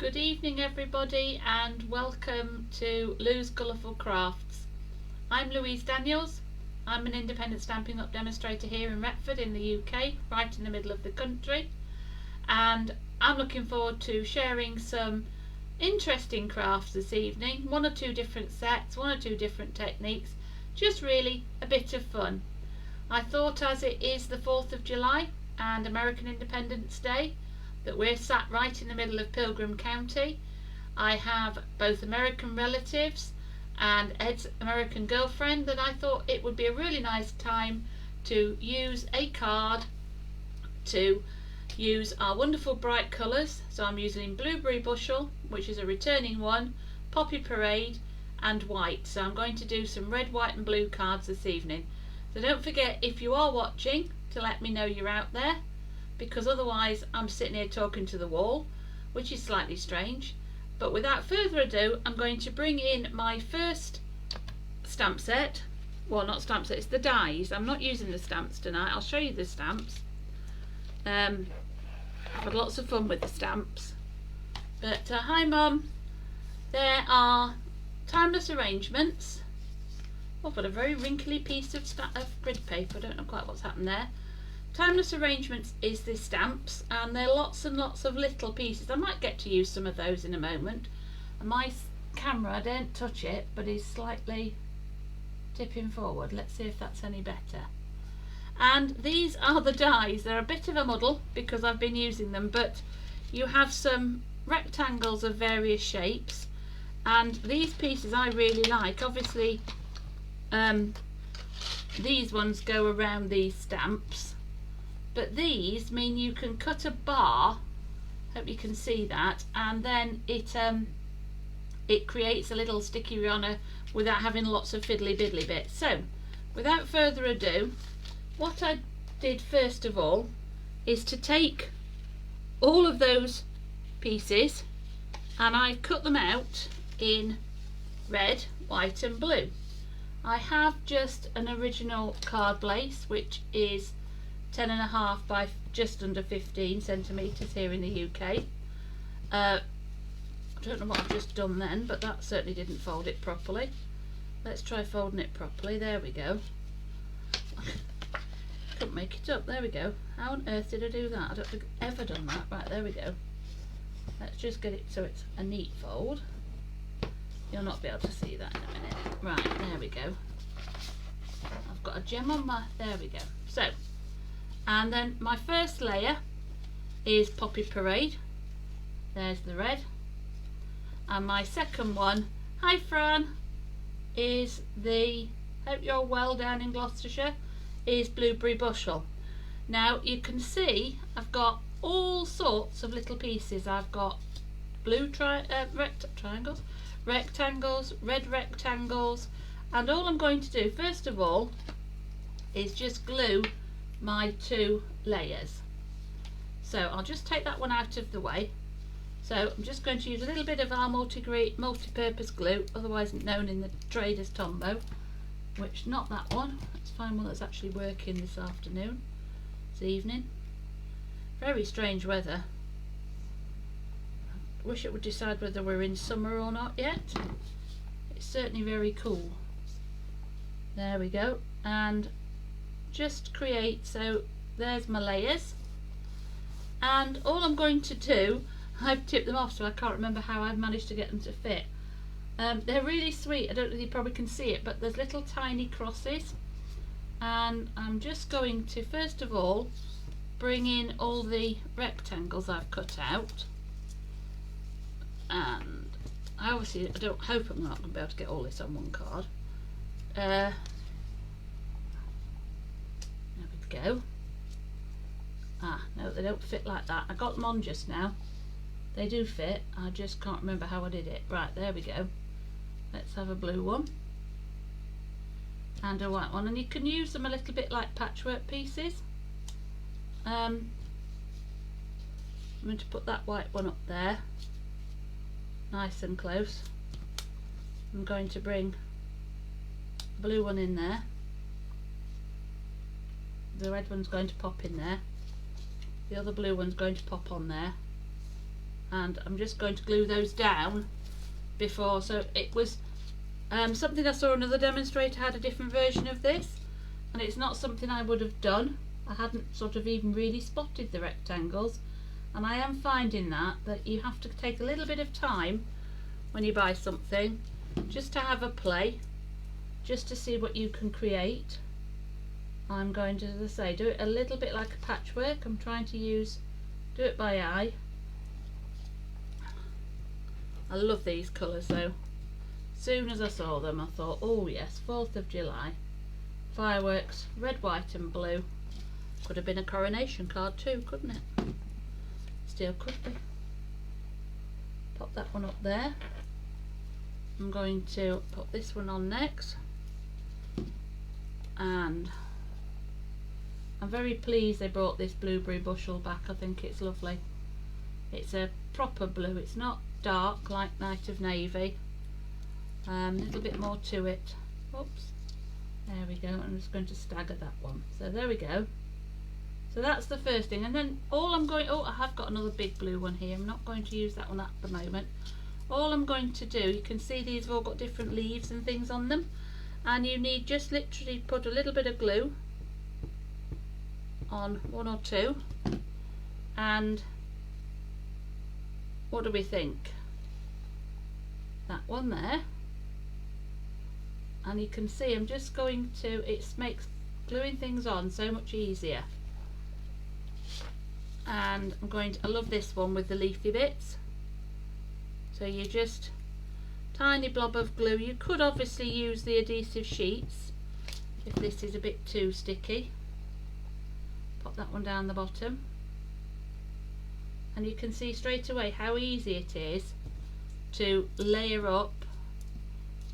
Good evening everybody and welcome to Lou's Colourful Crafts. I'm Louise Daniels. I'm an independent Stampin' Up demonstrator here in Retford in the UK, right in the middle of the country, and I'm looking forward to sharing some interesting crafts this evening. One or two different sets, one or two different techniques, just really a bit of fun. I thought, as it is the 4th of July and American Independence Day, that we're sat right in the middle of Pilgrim County. I have both American relatives and Ed's American girlfriend, that I thought it would be a really nice time to use a card to use our wonderful bright colours. So I'm using Blueberry Bushel, which is a returning one, Poppy Parade and white. So I'm going to do some red, white and blue cards this evening. So don't forget, if you are watching, to let me know you're out there, because otherwise I'm sitting here talking to the wall, which is slightly strange. But without further ado, I'm going to bring in my first stamp set. Well, not stamp set, it's the dies. I'm not using the stamps tonight. I'll show you the stamps. I've had lots of fun with the stamps. But hi Mum. There are timeless arrangements. Oh, I've got a very wrinkly piece of grid paper. I don't know quite what's happened there. Timeless Arrangements is the stamps, and they're lots and lots of little pieces. I might get to use some of those in a moment. And my camera, I don't touch it, but is slightly tipping forward. Let's see if that's any better. And these are the dies. They're a bit of a muddle because I've been using them, but you have some rectangles of various shapes, and these pieces I really like. Obviously these ones go around these stamps, but these mean you can cut a bar, hope you can see that, and then it creates a little sticky runner without having lots of fiddly biddly bits. So without further ado, what I did first of all is to take all of those pieces and I cut them out in red, white and blue. I have just an original card base, which is 10.5 by just under 15 centimetres here in the UK. I don't know what I've just done then, but that certainly didn't fold it properly. Let's try folding it properly. There we go. Couldn't make it up. There we go. How on earth did I do that? I don't think I've ever done that. Right, there we go. Let's just get it so it's a neat fold. You'll not be able to see that in a minute. Right, there we go. I've got a gem on my, there we go. So, and then my first layer is Poppy Parade. There's the red. And my second one, hi Fran, is the, hope you're well down in Gloucestershire, is Blueberry Bushel. Now you can see I've got all sorts of little pieces. I've got blue triangles, rectangles, red rectangles, and all I'm going to do first of all is just glue my two layers. So I'll just take that one out of the way. So I'm just going to use a little bit of our multi-purpose glue, otherwise known in the trade as Tombow, which, not that one, let's find one that's actually working this afternoon, this evening. Very strange weather. I wish it would decide whether we're in summer or not yet. It's certainly very cool. There we go. And just create, so there's my layers, and all I'm going to do, I've tipped them off so I can't remember how I've managed to get them to fit. They're really sweet. I don't know if you probably can see it, but there's little tiny crosses, and I'm just going to first of all bring in all the rectangles I've cut out, and I hope I'm not going to be able to get all this on one card. There we go. No, they don't fit like that. I got them on just now. They do fit, I just can't remember how I did it. Right, there we go. Let's have a blue one and a white one, and you can use them a little bit like patchwork pieces. I'm going to put that white one up there, nice and close. I'm going to bring the blue one in there. The red one's going to pop in there. The other blue one's going to pop on there. and I'm just going to glue those down before. So it was something I saw another demonstrator had a different version of this, and it's not something I would have done. I hadn't sort of even really spotted the rectangles, and I am finding that you have to take a little bit of time when you buy something just to have a play, just to see what you can create. I'm going to, as I say, do it a little bit like a patchwork. I'm trying to do it by eye. I love these colours though. As soon as I saw them I thought, oh yes, 4th of July, fireworks, red, white and blue. Could have been a coronation card too, couldn't it? Still could be. Pop that one up there. I'm going to put this one on next, and I'm very pleased they brought this Blueberry Bushel back. I think it's lovely. It's a proper blue, it's not dark like Night of Navy. A little bit more to it. Oops, there we go. I'm just going to stagger that one. So there we go. So that's the first thing, and then all I'm going, oh, I have got another big blue one here. I'm not going to use that one at the moment. All I'm going to do, you can see these have all got different leaves and things on them, and you need just literally put a little bit of glue on one or two, and what do we think? That one there, and you can see I'm just going to, it makes gluing things on so much easier. And I'm going to, I love this one with the leafy bits. So you just, tiny blob of glue. You could obviously use the adhesive sheets if this is a bit too sticky. Pop that one down the bottom, and you can see straight away how easy it is to layer up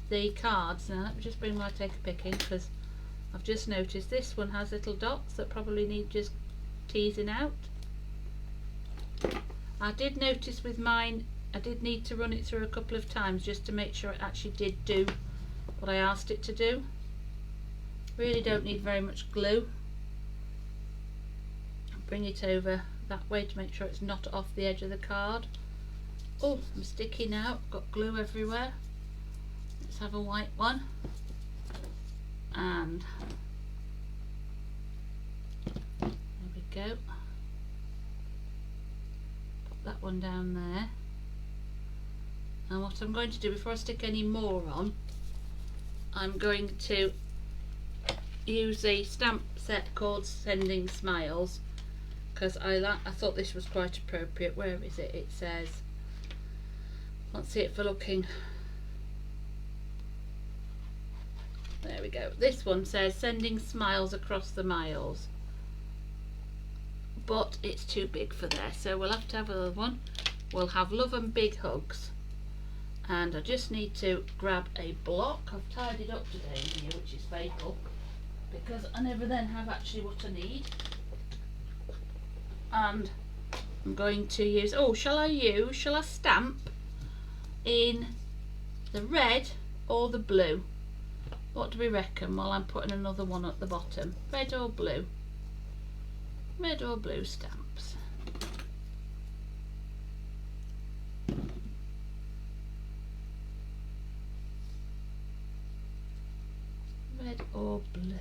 the cards. Now let me just bring my take a picking, because I've just noticed this one has little dots that probably need just teasing out. I did notice with mine I did need to run it through a couple of times just to make sure it actually did do what I asked it to do. Really don't need very much glue. Bring it over that way to make sure it's not off the edge of the card. Oh, I'm sticky now, got glue everywhere. Let's have a white one, and there we go. Put that one down there. And what I'm going to do before I stick any more on, I'm going to use a stamp set called Sending Smiles, because I thought this was quite appropriate. Where is it? It says, can't see it for looking. There we go. This one says Sending Smiles Across the Miles, but it's too big for there, so we'll have to have another one. We'll have Love and Big Hugs. And I just need to grab a block. I've tidied up today in here, which is fatal, because I never then have actually what I need. And I'm going to use, oh, shall I stamp in the red or the blue? What do we reckon? While I'm putting another one at the bottom. Red or blue? Red or blue stamps. Red or blue?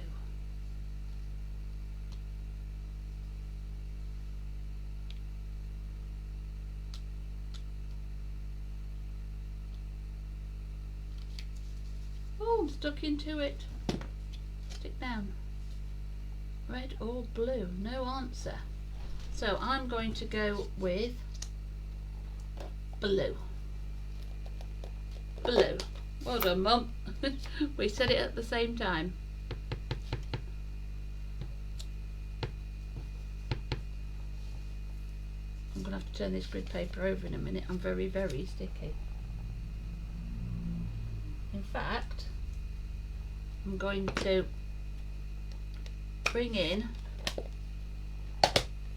Oh, I'm stuck into it. Stick down. Red or blue? No answer. So I'm going to go with blue. Blue. Well done, Mum. We said it at the same time. I'm going to have to turn this grid paper over in a minute. I'm very, very sticky. In fact, I'm going to bring in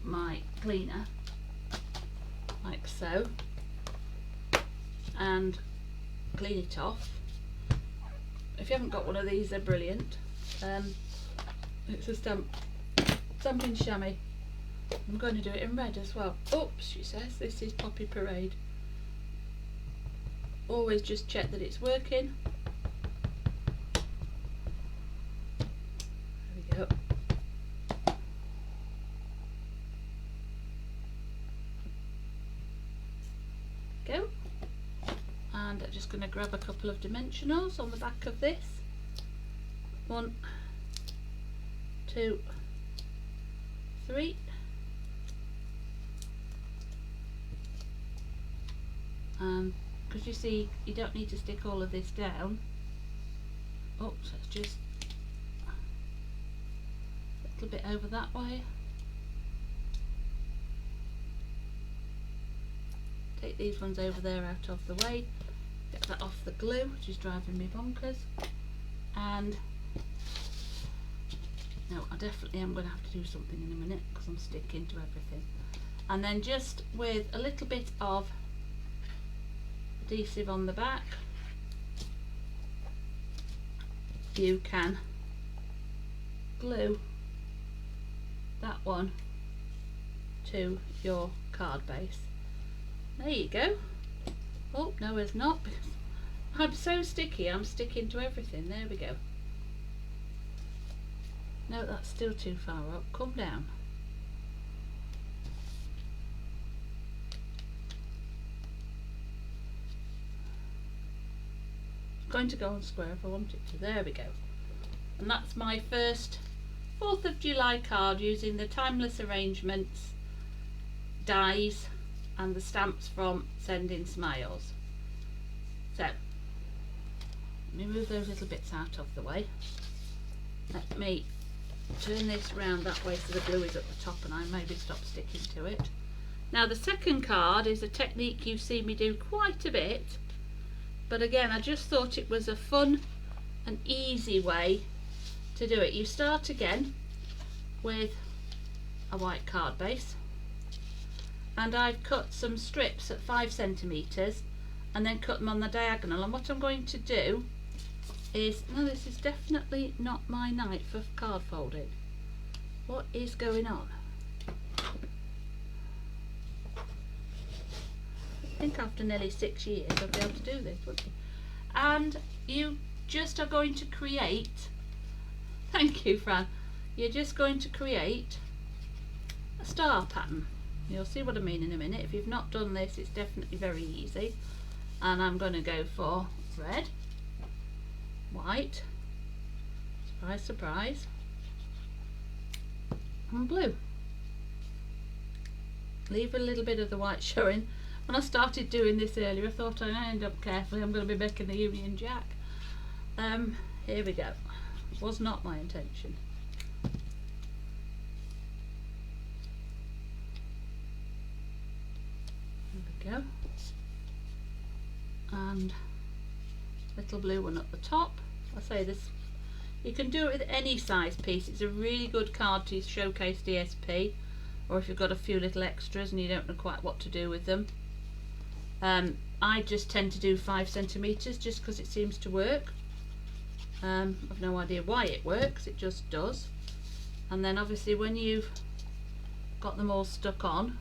my cleaner like so and clean it off. If you haven't got one of these, they're brilliant. It's a stamping chamois I'm going to do it in red as well. Oops, she says, this is Poppy Parade. Always just check that it's working. There we go. Go. And I'm just going to grab a couple of dimensionals on the back of this. 1, 2, 3. Because you see, you don't need to stick all of this down. Oops, let's just a little bit over that way. Take these ones over there out of the way. Get that off the glue, which is driving me bonkers. And no, I definitely am going to have to do something in a minute because I'm sticking to everything. And then just with a little bit of adhesive on the back, you can glue that one to your card base. There you go. Oh no, it's not. I'm so sticky, I'm sticking to everything. There we go. No, that's still too far up. Come down. It's going to go on square if I want it to. There we go. And that's my first 4th of July card using the Timeless Arrangements dies and the stamps from Sending Smiles. So, let me move those little bits out of the way. Let me turn this round that way so the glue is at the top and I maybe stop sticking to it. Now the second card is a technique you see me do quite a bit, but again I just thought it was a fun and easy way to do it. You start again with a white card base, and I've cut some strips at 5 centimetres and then cut them on the diagonal, and what I'm going to do is, no, this is definitely not my night for card folding. What is going on? I think after nearly 6 years I'll be able to do this, wouldn't you? And you just are going to create, thank you Fran, you're just going to create a star pattern. You'll see what I mean in a minute. If you've not done this, it's definitely very easy. And I'm going to go for red, white, surprise surprise, and blue. Leave a little bit of the white showing. When I started doing this earlier, I thought I'd end up carefully, I'm going to be making the Union Jack. Here we go. Was not my intention. There we go. And little blue one at the top. I say this, you can do it with any size piece. It's a really good card to showcase DSP, or if you've got a few little extras and you don't know quite what to do with them. I just tend to do 5 centimetres just because it seems to work. I've no idea why it works, it just does. And then obviously when you've got them all stuck on,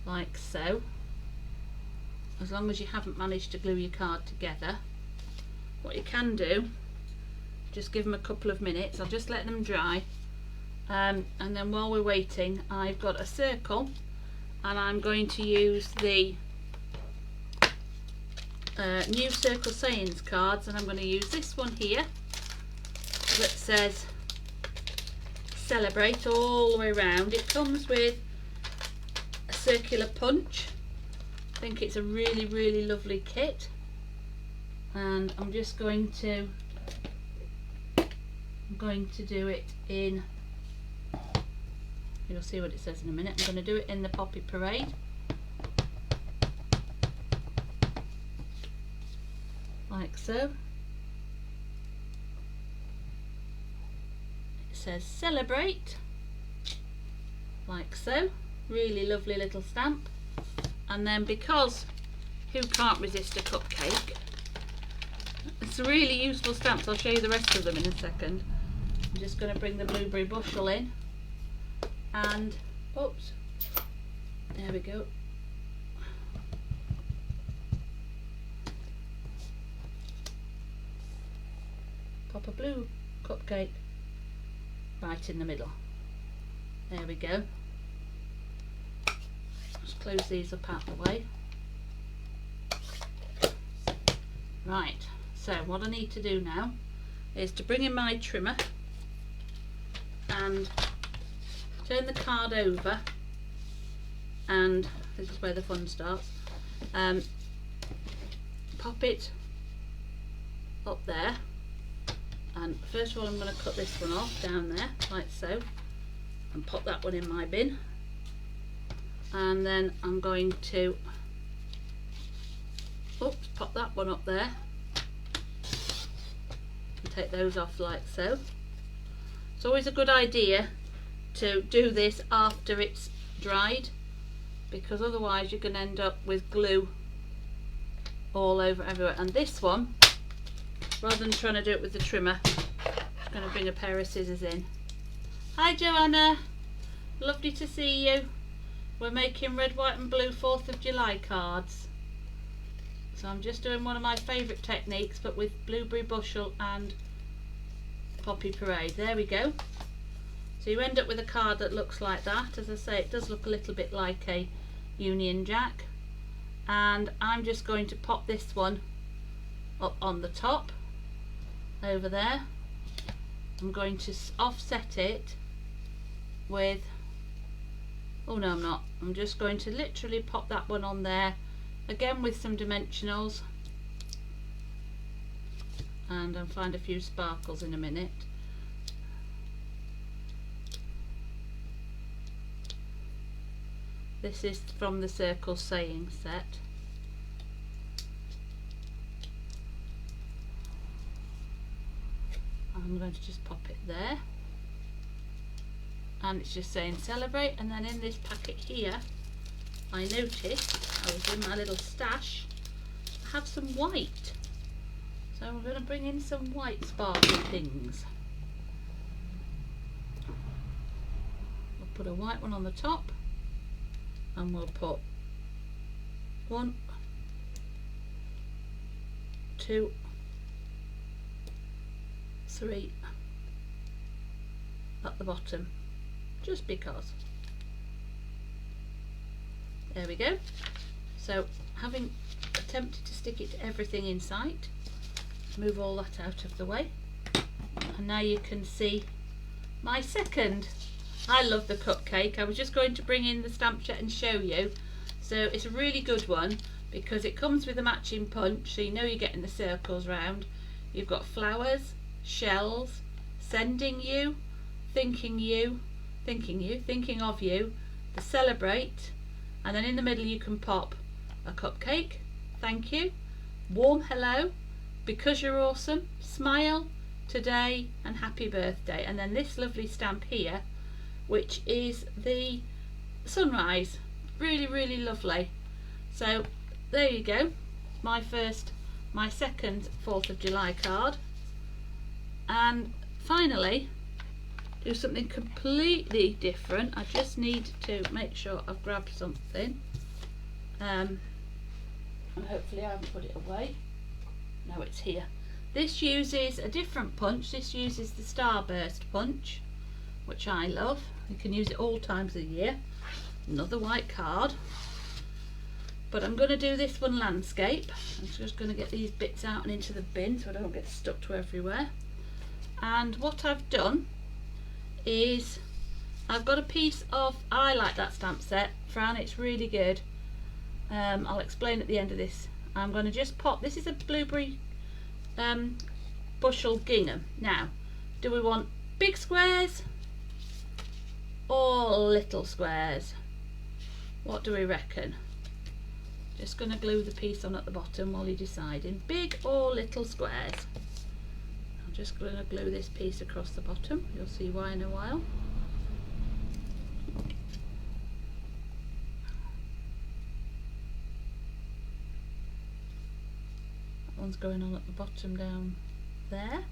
like so, as long as you haven't managed to glue your card together, what you can do, just give them a couple of minutes. I'll just let them dry, and then while we're waiting, I've got a circle, and I'm going to use the New Circle Sayings cards, and I'm going to use this one here that says celebrate all the way around. It comes with a circular punch. I think it's a really lovely kit, and I'm just going to do it in, you'll see what it says in a minute. I'm going to do it in the Poppy Parade, like so. It says celebrate, like so. Really lovely little stamp. And then, because who can't resist a cupcake, it's a really useful stamps. I'll show you the rest of them in a second. I'm just going to bring the Blueberry Bushel in, and Oops, there we go. Pop a blue cupcake right in the middle. There we go. Just close these up out the way. Right, so what I need to do now is to bring in my trimmer and turn the card over, and this is where the fun starts. Pop it up there, and first of all I'm going to cut this one off down there like so and pop that one in my bin, and then I'm going to pop that one up there and take those off like so. It's always a good idea to do this after it's dried, because otherwise you can end up with glue all over everywhere. And this one, rather than trying to do it with the trimmer, I'm going to bring a pair of scissors in. Hi Joanna, lovely to see you. We're making red, white and blue 4th of July cards. So I'm just doing one of my favourite techniques, but with Blueberry Bushel and Poppy Parade. There we go. So you end up with a card that looks like that. As I say, it does look a little bit like a Union Jack. And I'm just going to pop this one up on the top over there. I'm going to offset it with, oh no I'm not, I'm just going to literally pop that one on there again with some dimensionals, and I'll find a few sparkles in a minute. This is from the Circle Saying set. I'm going to just pop it there, and it's just saying celebrate. And then in this packet here, I noticed, I was in my little stash, I have some white, so I'm going to bring in some white sparkly things. We'll put a white one on the top, and we'll put 1, 2, 3 at the bottom, just because. There we go. So having attempted to stick it to everything in sight, move all that out of the way, and now you can see my second. I love the cupcake. I was just going to bring in the stamp set and show you. So it's a really good one because it comes with a matching punch, so you know you're getting the circles round. You've got flowers, shells, sending you, thinking of you, the celebrate, and then in the middle you can pop a cupcake, thank you, warm hello, because you're awesome, smile, today, and happy birthday. And then this lovely stamp here, which is the sunrise. Really, really lovely. So there you go, my second 4th of July card. And finally, do something completely different. I just need to make sure I've grabbed something, and hopefully I haven't put it away. No, it's here. This uses a different punch. This uses the Starburst punch, which I love. You can use it all times of the year. Another white card, but I'm going to do this one landscape. I'm just going to get these bits out and into the bin so I don't get stuck to everywhere. And what I've done is I've got a piece of, I like that stamp set, Fran, it's really good. I'll explain at the end of this. I'm going to just pop, this is a Blueberry Bushel gingham. Now, do we want big squares or little squares? What do we reckon? Just going to glue the piece on at the bottom while you're deciding, big or little squares. I'm just going to glue this piece across the bottom, you'll see why in a while. That one's going on at the bottom down there.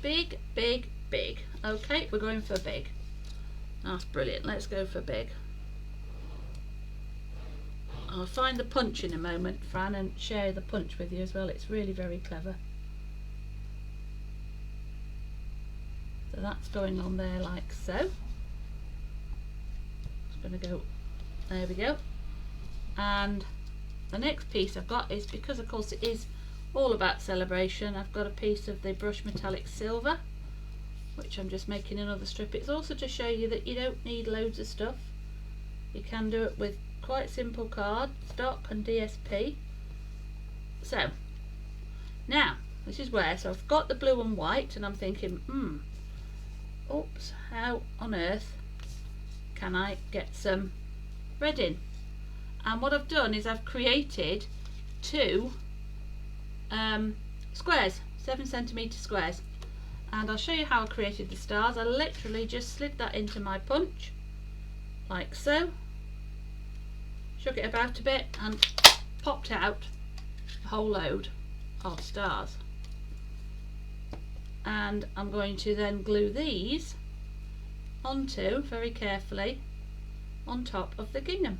Big, big, big. Okay, we're going for big. That's brilliant. Let's go for big. I'll find the punch in a moment, Fran, and share the punch with you as well. It's really very clever. So that's going on there like so. It's going to go, there we go. And the next piece I've got is, because of course it is all about celebration, I've got a piece of the Brush Metallic Silver, which I'm just making another strip. It's also to show you that you don't need loads of stuff. You can do it with quite simple card, stock and DSP. So now this is where, so I've got the blue and white, and I'm thinking, oops, how on earth can I get some red in? And what I've done is I've created two squares, 7cm squares, and I'll show you how I created the stars. I literally just slid that into my punch like so, shook it about a bit and popped out a whole load of stars. And I'm going to then glue these onto, very carefully, on top of the gingham.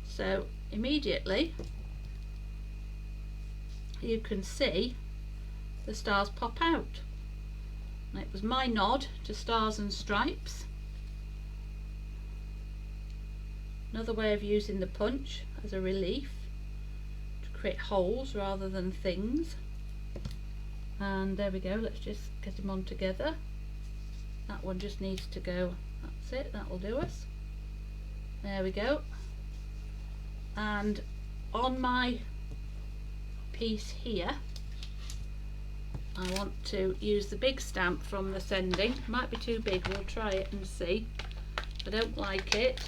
So immediately you can see the stars pop out. And it was my nod to Stars and Stripes. Another way of using the punch as a relief to create holes rather than things. And there we go, let's just get them on together. That one just needs to go, that's it, that will do us. There we go. And on my piece here, I want to use the big stamp from the sending. Might be too big, we'll try it and see. I don't like it.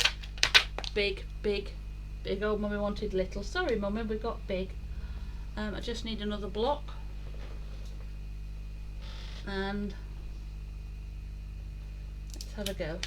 Big, big, big. Oh, Mummy wanted little. Sorry, Mummy, we got big. I just need another block. And let's have a go.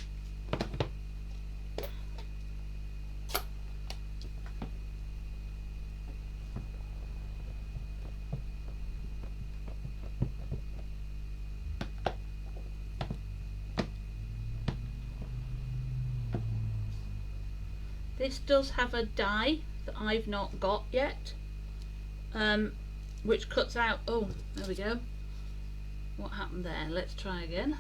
This does have a die that I've not got yet, which cuts out, oh, there we go. What happened there? Let's try again.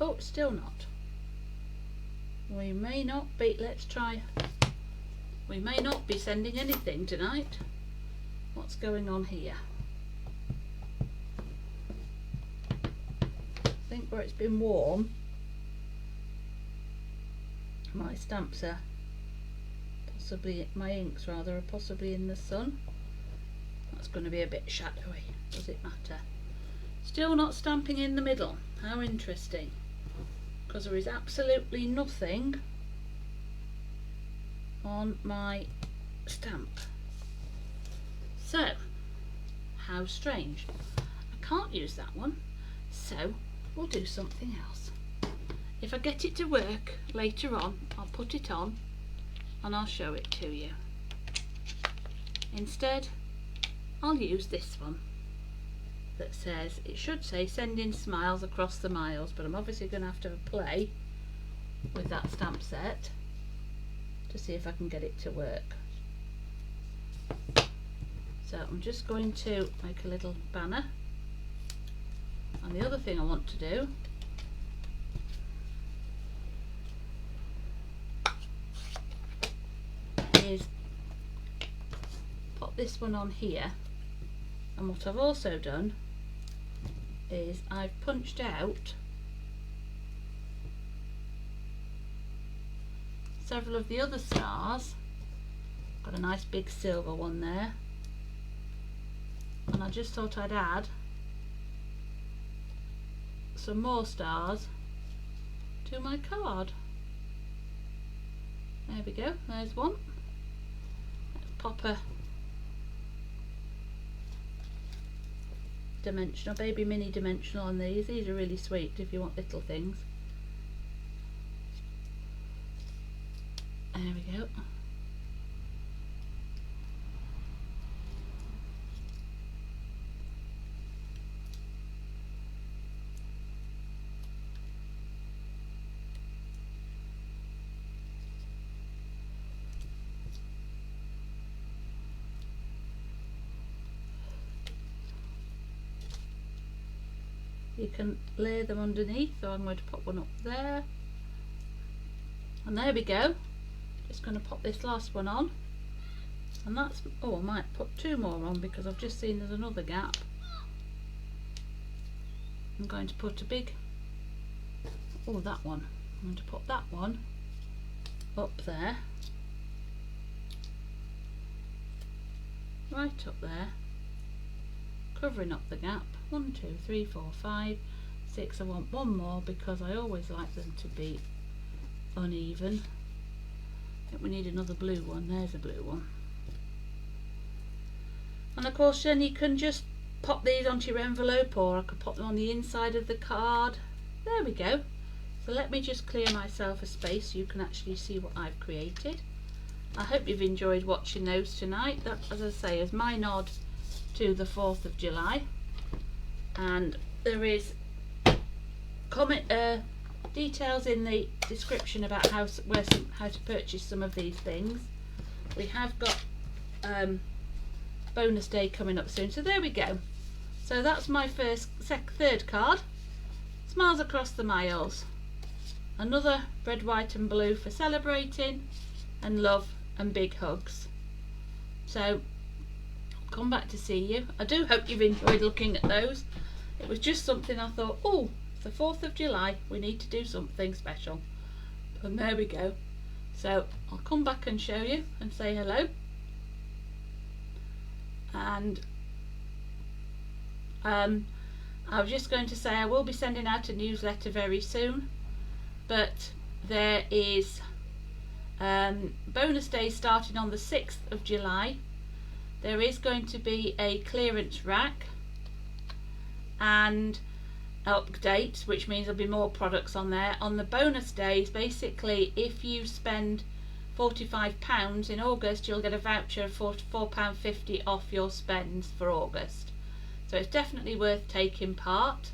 Oh, still not. We may not be, let's try, we may not be sending anything tonight. What's going on here? I think where it's been warm, my stamps are possibly, my inks rather, are possibly in the sun. That's going to be a bit shadowy. Does it matter? Still not stamping in the middle. How interesting. Because there is absolutely nothing on my stamp. So, how strange. I can't use that one, so we'll do something else. If I get it to work later on, I'll put it on and I'll show it to you. Instead, I'll use this one that says, it should say sending smiles across the miles, but I'm obviously going to have to play with that stamp set to see if I can get it to work. So I'm just going to make a little banner, and the other thing I want to do is put this one on here. And what I've also done is I've punched out several of the other stars. Got a nice big silver one there, and I just thought I'd add some more stars to my card. There we go, there's one. Let's pop a dimensional, baby mini dimensional on these. These are really sweet if you want little things. There we go. You can lay them underneath, so I'm going to pop one up there. And there we go. Just going to pop this last one on. And that's, oh, I might put two more on because I've just seen there's another gap. I'm going to put a big, oh, that one. I'm going to put that one up there. Right up there. Covering up the gap. 1, 2, 3, 4, 5, 6. I want one more because I always like them to be uneven. I think we need another blue one. There's a blue one. And of course then you can just pop these onto your envelope, or I could pop them on the inside of the card. There we go. So let me just clear myself a space so you can actually see what I've created. I hope you've enjoyed watching those tonight. That, as I say, is my nod to the 4th of July. And there is details in the description about how to purchase some of these things. We have got bonus day coming up soon, so there we go. So that's my third card. Smiles across the miles. Another red, white and blue for celebrating and love and big hugs. So come back to see you. I do hope you've enjoyed looking at those. It was just something I thought, oh, it's the 4th of July, we need to do something special. And there we go. So I'll come back and show you and say hello. And I was just going to say I will be sending out a newsletter very soon, but there is bonus day starting on the 6th of July. There is going to be a clearance rack and updates, which means there'll be more products on there. On the bonus days, basically, if you spend £45 in August, you'll get a voucher of £4.50 off your spends for August. So it's definitely worth taking part.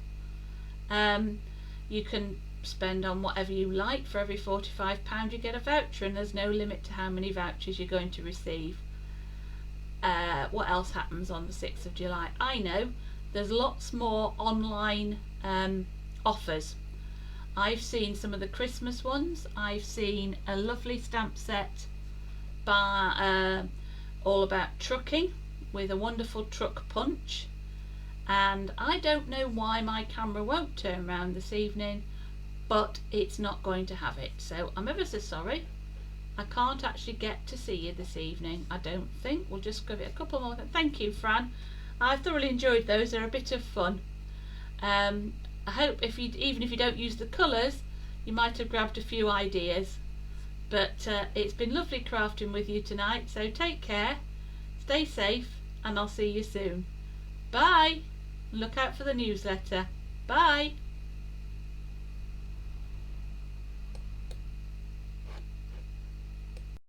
You can spend on whatever you like. For every £45 you get a voucher, and there's no limit to how many vouchers you're going to receive. What else happens on the 6th of July? I know there's lots more online offers. I've seen some of the Christmas ones. I've seen a lovely stamp set by all about trucking with a wonderful truck punch, and I don't know why my camera won't turn around this evening, but it's not going to have it, so I'm ever so sorry. I can't actually get to see you this evening, I don't think. We'll just give it a couple more. Thank you, Fran. I thoroughly enjoyed those. They're a bit of fun. I hope even if you don't use the colours, you might have grabbed a few ideas. But it's been lovely crafting with you tonight, so take care, stay safe, and I'll see you soon. Bye. Look out for the newsletter. Bye.